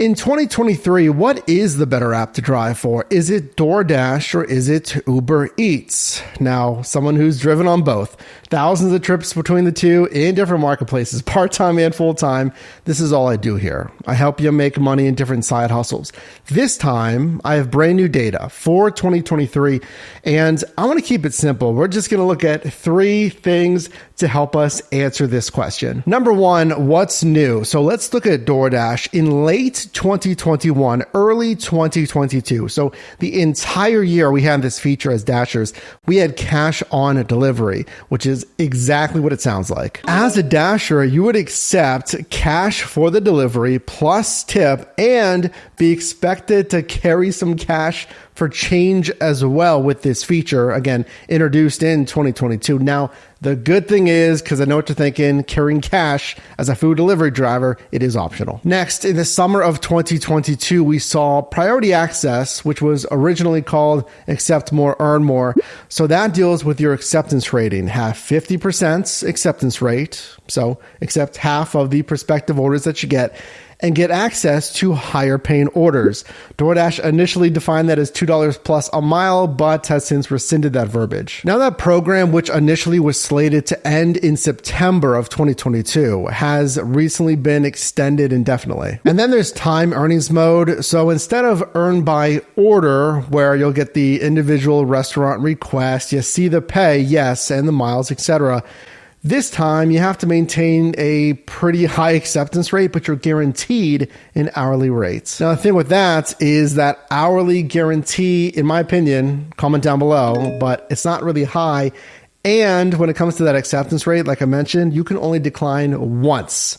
In 2023, what is the better app to drive for? Is it DoorDash or is it Uber Eats? Now, someone who's driven on both, thousands of trips between the two in different marketplaces, part-time and full-time, this is all I do here. I help you make money in different side hustles. This time, I have brand new data for 2023, and I want to keep it simple. We're just going to look at 3 things to help us answer this question. Number 1, what's new? So let's look at DoorDash in late 2021, early 2022. So the entire year we had this feature as Dashers, we had cash on delivery, which is exactly what it sounds like. As a Dasher, you would accept cash for the delivery plus tip and be expected to carry some cash for change as well with this feature, again, introduced in 2022. Now, the good thing is, because I know what you're thinking, carrying cash as a food delivery driver, it is optional. Next, in the summer of 2022, we saw priority access, which was originally called accept more, earn more. So that deals with your acceptance rating. Have 50% acceptance rate, so accept half of the prospective orders that you get, and get access to higher paying orders. DoorDash initially defined that as $2 plus a mile, but has since rescinded that verbiage. Now that program, which initially was slated to end in September of 2022, has recently been extended indefinitely. And then there's time earnings mode. So instead of earn by order, where you'll get the individual restaurant request, you see the pay, yes, and the miles, etc., this time, you have to maintain a pretty high acceptance rate, but you're guaranteed an hourly rate. Now, the thing with that is that hourly guarantee, in my opinion, comment down below, but it's not really high. And when it comes to that acceptance rate, like I mentioned, you can only decline once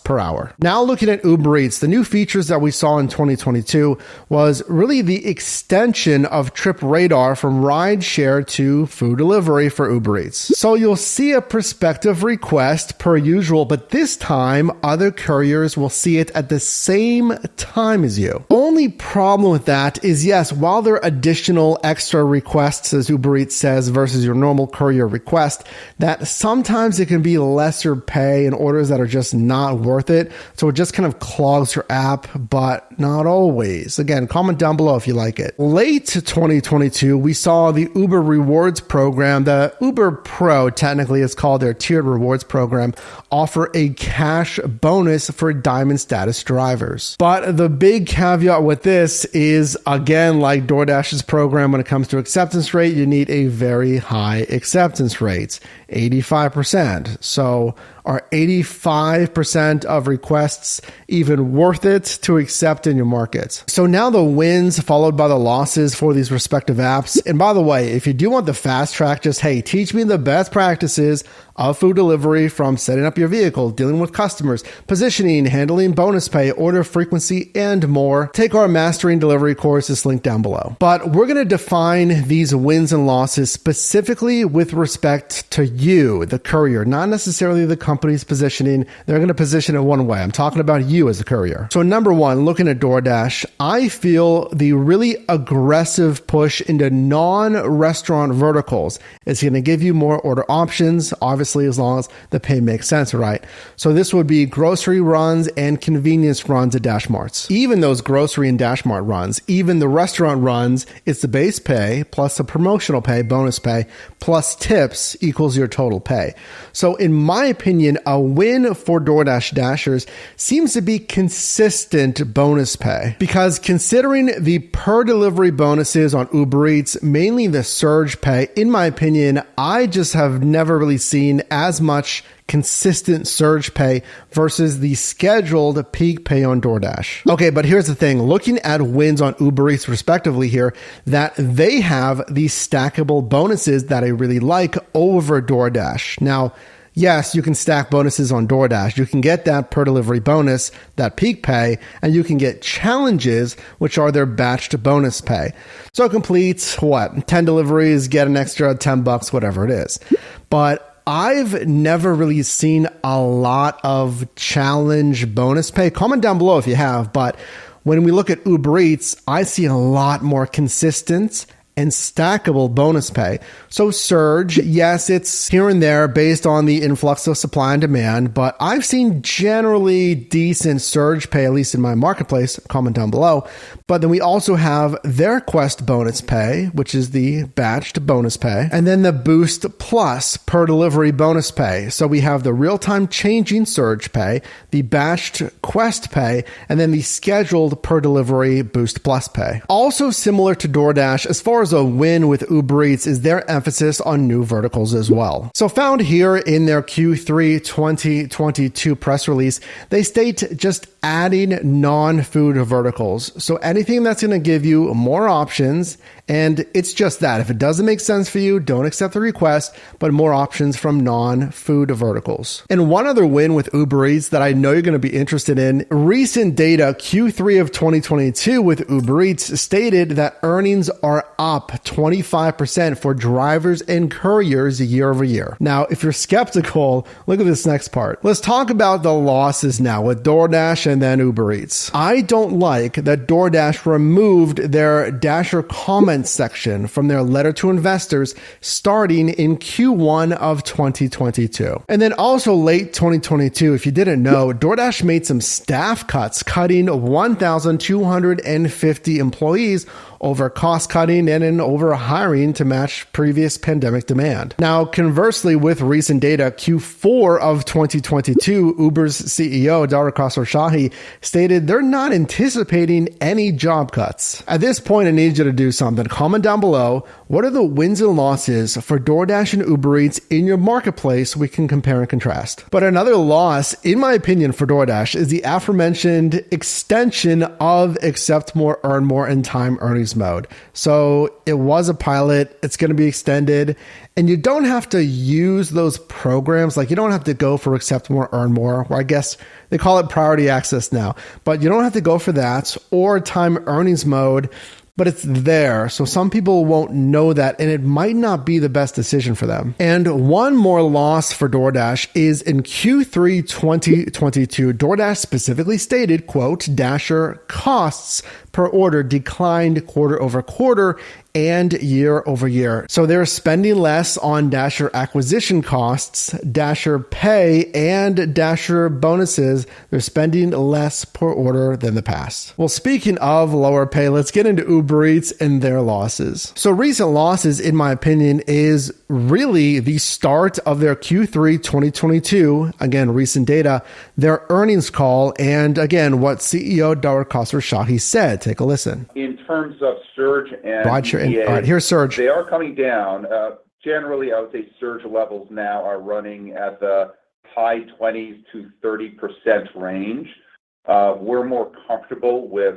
per hour. Now looking at Uber Eats, the new features that we saw in 2022 was really the extension of Trip Radar from rideshare to food delivery for Uber Eats. So you'll see a prospective request per usual, but this time other couriers will see it at the same time as you. Only problem with that is, yes, while there are additional extra requests, as Uber Eats says, versus your normal courier request, that sometimes it can be lesser pay in orders that are just not worth it. So it just kind of clogs your app, but not always. Again, comment down below if you like it. Late 2022, we saw the Uber Rewards program, the Uber Pro, technically it's called their tiered rewards program, offer a cash bonus for diamond status drivers. But the big caveat with this is, again, like DoorDash's program, when it comes to acceptance rate, you need a very high acceptance rate, 85%. So are 85% of requests even worth it to accept in your market? So now the wins followed by the losses for these respective apps. And by the way, if you do want the fast track, just, hey, teach me the best practices of food delivery, from setting up your vehicle, dealing with customers, positioning, handling bonus pay, order frequency, and more, take our Mastering Delivery course. Is linked down below. But we're going to define these wins and losses specifically with respect to you, the courier, not necessarily the company's positioning. They're going to position it one way. I'm talking about you as a courier. So number 1, looking at DoorDash, I feel the really aggressive push into non-restaurant verticals is going to give you more order options, obviously, as long as the pay makes sense, right? So this would be grocery runs and convenience runs at Dash Marts. Even those grocery and Dash Mart runs, even the restaurant runs, it's the base pay plus the promotional pay, bonus pay, plus tips equals your total pay. So in my opinion, a win for DoorDash Dashers seems to be consistent bonus pay, because considering the per delivery bonuses on Uber Eats, mainly the surge pay, in my opinion, I just have never really seen as much consistent surge pay versus the scheduled peak pay on DoorDash. Okay, but here's the thing. Looking at wins on Uber Eats respectively here, that they have these stackable bonuses that I really like over DoorDash. Now, yes, you can stack bonuses on DoorDash. You can get that per delivery bonus, that peak pay, and you can get challenges, which are their batched bonus pay. So complete, 10 deliveries, get an extra $10, whatever it is. But I've never really seen a lot of challenge bonus pay. Comment down below if you have, but when we look at Uber Eats, I see a lot more consistent and Stackable bonus pay. So surge, yes, it's here and there based on the influx of supply and demand, but I've seen generally decent surge pay, at least in my marketplace. Comment down below. But then we also have their Quest bonus pay, which is the batched bonus pay, and then the Boost Plus per delivery bonus pay. So we have the real-time changing surge pay, the batched Quest pay, and then the scheduled per delivery Boost Plus pay. Also similar to DoorDash, as far as a win with Uber Eats, is their emphasis on new verticals as well. So found here in their Q3 2022 press release, they state just adding non-food verticals. So anything that's going to give you more options, and it's just that. If it doesn't make sense for you, don't accept the request, but more options from non-food verticals. And one other win with Uber Eats that I know you're going to be interested in, recent data Q3 of 2022 with Uber Eats stated that earnings are up 25% for drivers and couriers year over year. Now, if you're skeptical, look at this next part. Let's talk about the losses now with DoorDash and then Uber Eats. I don't like that DoorDash removed their Dasher comment section from their letter to investors starting in Q1 of 2022. And then also late 2022, if you didn't know, DoorDash made some staff cuts, cutting 1,250 employees over cost cutting and in over hiring to match previous pandemic demand. Now, conversely, with recent data, Q4 of 2022, Uber's CEO, Dara Khosrowshahi, stated they're not anticipating any job cuts. At this point, I need you to do something. Comment down below. What are the wins and losses for DoorDash and Uber Eats in your marketplace? We can compare and contrast. But another loss, in my opinion, for DoorDash is the aforementioned extension of accept more, earn more, and time earnings mode. So it was a pilot, it's going to be extended, and you don't have to use those programs. Like you don't have to go for accept more, earn more, or I guess they call it priority access now, but you don't have to go for that or time earnings mode. But it's there, so some people won't know that, and it might not be the best decision for them. And one more loss for DoorDash is in Q3 2022, DoorDash specifically stated, quote, Dasher costs per order declined quarter over quarter and year over year. So they're spending less on Dasher acquisition costs, Dasher pay, and Dasher bonuses. They're spending less per order than the past. Well, speaking of lower pay, let's get into Uber Eats and their losses. So recent losses, in my opinion, is really the start of their Q3 2022, again, recent data, their earnings call, and again, what CEO Dara Khosrowshahi said. Take a listen. In terms of surge and all right, here's surge. They are coming down. Generally, I would say surge levels now are running at the high 20s to 30% range. We're more comfortable with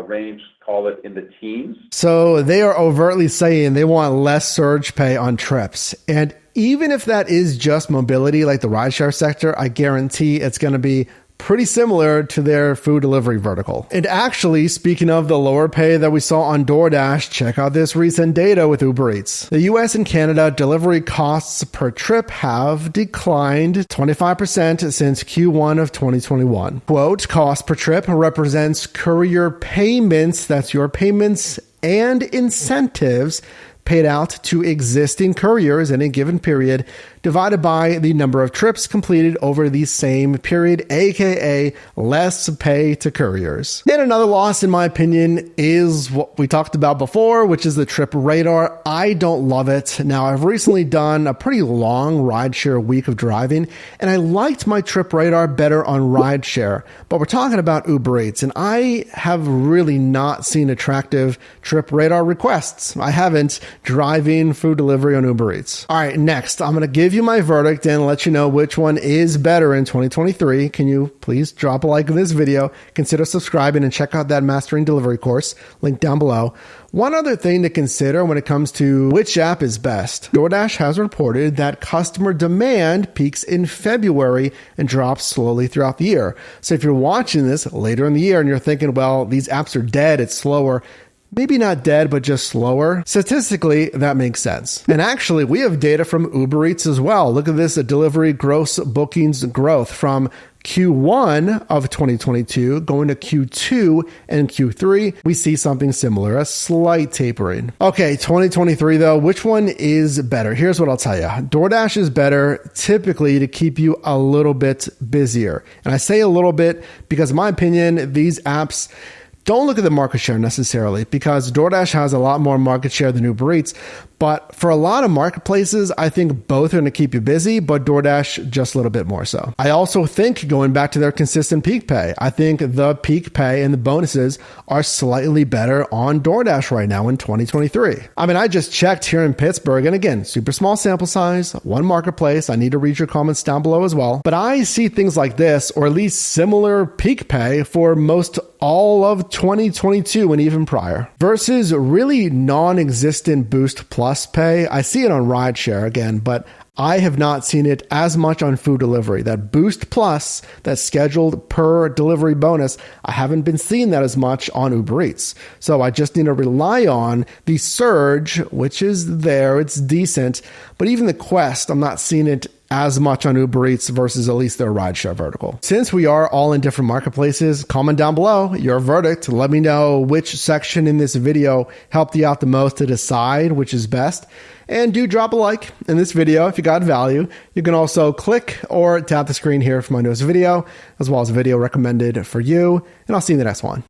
range, call it in the teens. So they are overtly saying they want less surge pay on trips. And even if that is just mobility, like the rideshare sector, I guarantee it's going to be pretty similar to their food delivery vertical. And actually, speaking of the lower pay that we saw on DoorDash, check out this recent data with Uber Eats. The US and Canada delivery costs per trip have declined 25% since Q1 of 2021. Quote, cost per trip represents courier payments, that's your payments and incentives paid out to existing couriers in a given period, divided by the number of trips completed over the same period, aka less pay to couriers. And another loss, in my opinion, is what we talked about before, which is the trip radar. I don't love it. Now, I've recently done a pretty long rideshare week of driving, and I liked my trip radar better on rideshare, but we're talking about Uber Eats, and I have really not seen attractive trip radar requests. I haven't driving food delivery on Uber Eats. All right, next, I'm going to give you my verdict and let you know which one is better in 2023. Can you please drop a like on this video, consider subscribing, and check out that Mastering Delivery course, link down below. One other thing to consider when it comes to which app is best. DoorDash has reported that customer demand peaks in February and drops slowly throughout the year. So if you're watching this later in the year and you're thinking, well, these apps are dead, it's slower, maybe not dead, but just slower. Statistically, that makes sense. And actually, we have data from Uber Eats as well. Look at this delivery gross bookings growth from Q1 of 2022 going to Q2 and Q3, we see something similar, a slight tapering. Okay, 2023 though, which one is better? Here's what I'll tell you. DoorDash is better typically to keep you a little bit busier. And I say a little bit because in my opinion, these apps don't look at the market share necessarily because DoorDash has a lot more market share than Uber Eats. But for a lot of marketplaces, I think both are going to keep you busy, but DoorDash just a little bit more so. I also think going back to their consistent peak pay, I think the peak pay and the bonuses are slightly better on DoorDash right now in 2023. I mean, I just checked here in Pittsburgh, and again, super small sample size, one marketplace. I need to read your comments down below as well. But I see things like this, or at least similar peak pay for most all of 2022 and even prior, versus really non-existent Boost Plus pay. I see it on rideshare again, but I have not seen it as much on food delivery. That Boost Plus, that scheduled per delivery bonus, I haven't been seeing that as much on Uber Eats. So I just need to rely on the Surge, which is there, it's decent, but even the Quest, I'm not seeing it as much on Uber Eats versus at least their rideshare vertical. Since we are all in different marketplaces, comment down below your verdict. Let me know which section in this video helped you out the most to decide which is best. And do drop a like in this video if you got value. You can also click or tap the screen here for my newest video, as well as a video recommended for you. And I'll see you in the next one.